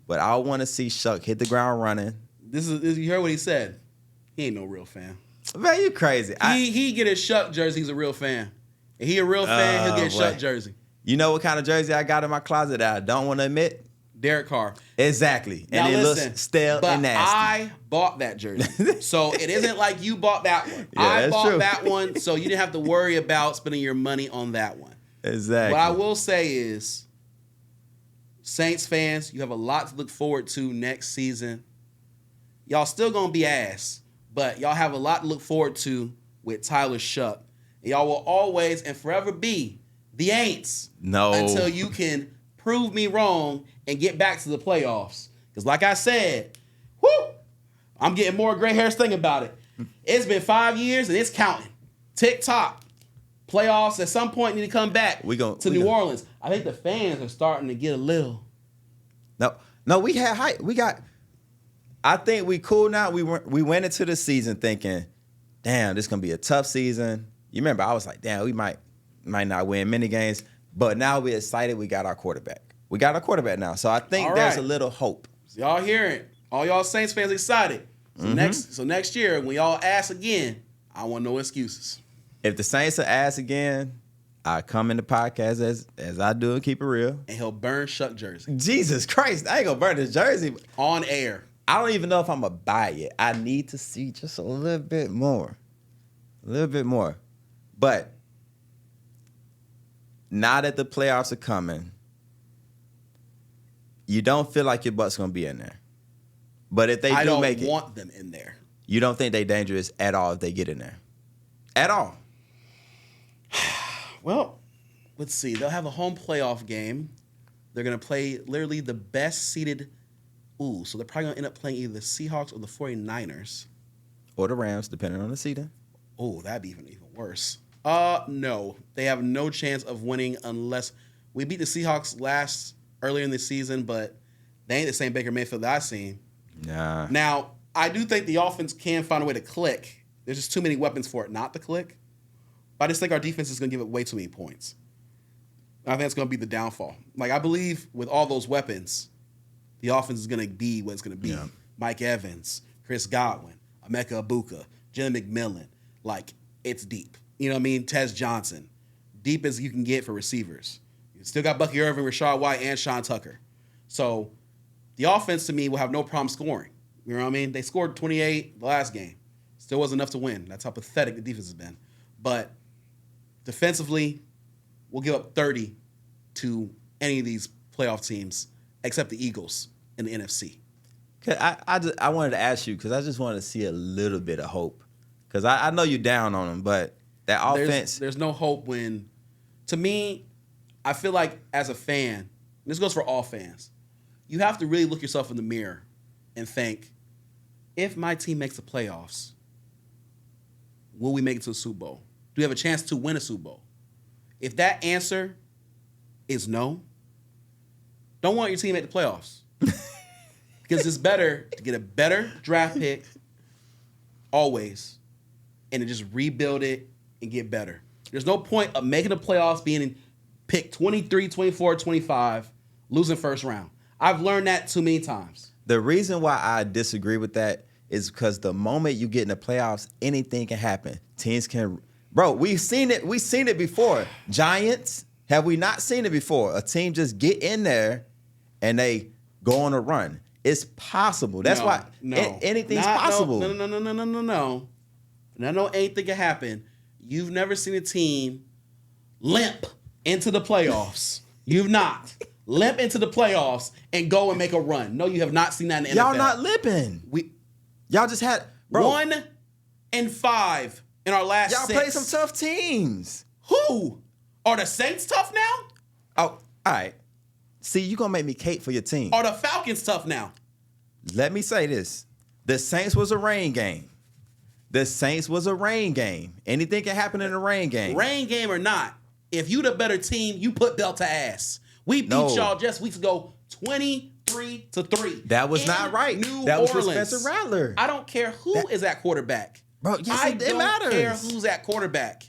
But I want to see Shough hit the ground running. You heard what he said. He ain't no real fan. Man, you crazy. He get a Shough jersey, he's a real fan. If he a real fan, he'll get a Shough jersey. You know what kind of jersey I got in my closet that I don't want to admit? Derek Carr. Exactly. Now and it listen, looks stale but and nasty. I bought that jersey. So it isn't like you bought that one. Yeah, I that's bought true. that one, so you didn't have to worry about spending your money on that one. Exactly. What I will say is, Saints fans, you have a lot to look forward to next season. Y'all still going to be ass, but y'all have a lot to look forward to with Tyler Shough. And y'all will always and forever be the Aints. No. Until you can prove me wrong and get back to the playoffs. Because like I said, I'm getting more gray hairs thinking about it. It's been 5 years and it's counting. Tick-tock. Playoffs at some point need to come back to New Orleans. I think the fans are starting to get a little. No, we had hype. I think we cool now. We went into the season thinking, damn, this is gonna be a tough season. You remember, I was like, damn, we might not win many games. But now we're excited we got our quarterback. We got our quarterback now. So I think there's a little hope. So y'all hearing? All y'all Saints fans excited. So next year, when y'all ask again, I want no excuses. If the Saints are asked again, I come in the podcast as I do and keep it real. And he'll burn Shough jersey. Jesus Christ, I ain't gonna burn this jersey. On air. I don't even know if I'm gonna buy it. I need to see just a little bit more. A little bit more. But now that the playoffs are coming, you don't feel like your Bucs gonna be in there. But if they do make it, I don't want them in there. You don't think they dangerous at all if they get in there? At all? Well, let's see. They'll have a home playoff game. They're going to play literally the best seeded. So they're probably going to end up playing either the Seahawks or the 49ers. Or the Rams, depending on the seeding. Oh, that'd be even worse. No. They have no chance of winning unless we beat the Seahawks earlier in the season, but they ain't the same Baker Mayfield that I've seen. Nah. Now, I do think the offense can find a way to click. There's just too many weapons for it not to click. But I just think our defense is going to give it way too many points. I think it's going to be the downfall. Like, I believe with all those weapons, the offense is going to be what it's going to be. Yeah. Mike Evans, Chris Godwin, Emeka Egbuka, Jalen McMillan. Like, it's deep. You know what I mean? Tez Johnson. Deep as you can get for receivers. You still got Bucky Irvin, Rashad White, and Sean Tucker. So, the offense, to me, will have no problem scoring. You know what I mean? They scored 28 the last game. Still wasn't enough to win. That's how pathetic the defense has been. But defensively, we'll give up 30 to any of these playoff teams except the Eagles in the NFC. I wanted to ask you because I just wanted to see a little bit of hope. Because I know you're down on them, but that offense... There's no hope when... To me, I feel like as a fan, and this goes for all fans, you have to really look yourself in the mirror and think, if my team makes the playoffs, will we make it to the Super Bowl? Do we have a chance to win a Super Bowl? If that answer is no, don't want your team to make the playoffs. Because it's better to get a better draft pick always and to just rebuild it and get better. There's no point of making the playoffs being in pick 23, 24, 25, losing first round. I've learned that too many times. The reason why I disagree with that is because the moment you get in the playoffs, anything can happen. Teams can... Bro, we've seen it. We've seen it before. Giants, have we not seen it before? A team just get in there and they go on a run. It's possible. That's why anything's possible. No. No, anything can happen. You've never seen a team limp into the playoffs. You've not. Limp into the playoffs and go and make a run. No, you have not seen that in the NFL. Y'all not limping. Y'all just had... Bro, 1-5 in our last y'all 6. played some tough teams. Who? Are the Saints tough now? Oh, all right. See, you going to make me cape for your team. Are the Falcons tough now? Let me say this. The Saints was a rain game. Anything can happen in a rain game. Rain game or not, if you the better team, you put belt to ass. We beat y'all just weeks ago 23-3. That was not right. That was Spencer Rattler. I don't care who is at quarterback. Bro, yes, it matters. I don't care who's at quarterback.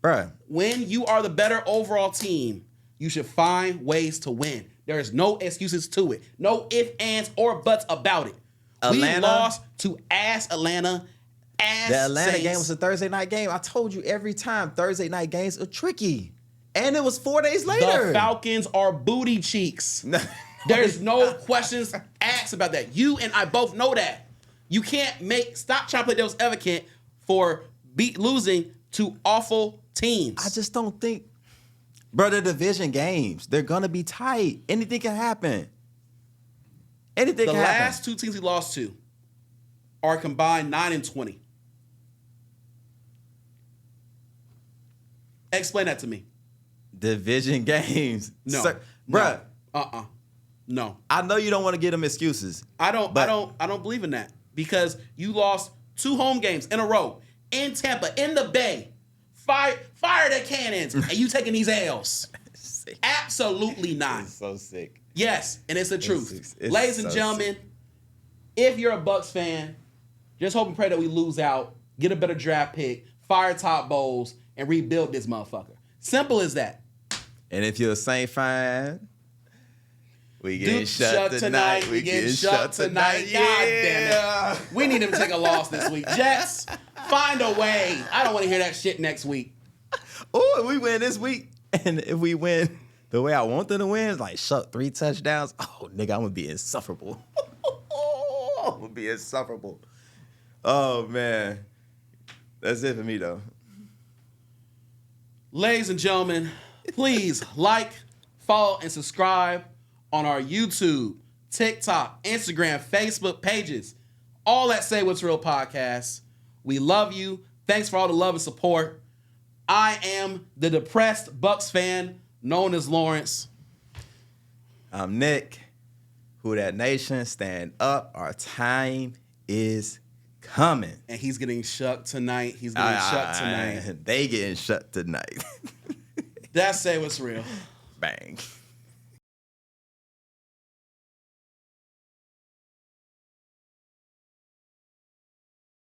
Bro. When you are the better overall team, you should find ways to win. There is no excuses to it. No ifs, ands, or buts about it. Atlanta, we lost to ass Atlanta. The Atlanta game was a Thursday night game. I told you every time Thursday night games are tricky. And it was 4 days later. The Falcons are booty cheeks. There's no questions asked about that. You and I both know that. You can't stop trying to play devil's advocate for losing to awful teams. I just don't think, bro, they're division games. They're going to be tight. Anything can happen. Anything can happen. The last 2 teams we lost to are combined 9-20. Explain that to me. Division games. No. Bruh. No. I know you don't want to give them excuses. I don't believe in that because you lost 2 home games in a row in Tampa, in the Bay. Fire the cannons, and you taking these L's. Absolutely not. It's so sick. Yes, and it's the truth. Ladies and gentlemen, If you're a Bucs fan, just hope and pray that we lose out, get a better draft pick, fire Todd Bowles, and rebuild this motherfucker. Simple as that. And if you're a Saint fan, we getting Shough tonight. We getting Shough tonight. Yeah. God damn it. We need him to take a loss this week. Jets, find a way. I don't want to hear that shit next week. Oh, if we win this week, and if we win the way I want them to win, it's like Shough 3 touchdowns. Oh, nigga, I'm gonna be insufferable. I'm gonna be insufferable. Oh man, that's it for me though. Ladies and gentlemen, please like, follow, and subscribe on our YouTube, TikTok, Instagram, Facebook pages. All that Say What's Real podcast. We love you. Thanks for all the love and support. I am the depressed Bucs fan known as Lawrence. I'm Nick. Who that nation? Stand up. Our time is coming. And he's getting Shough tonight. He's getting Shough tonight. They getting Shough tonight. That's Say What's Real. Bang.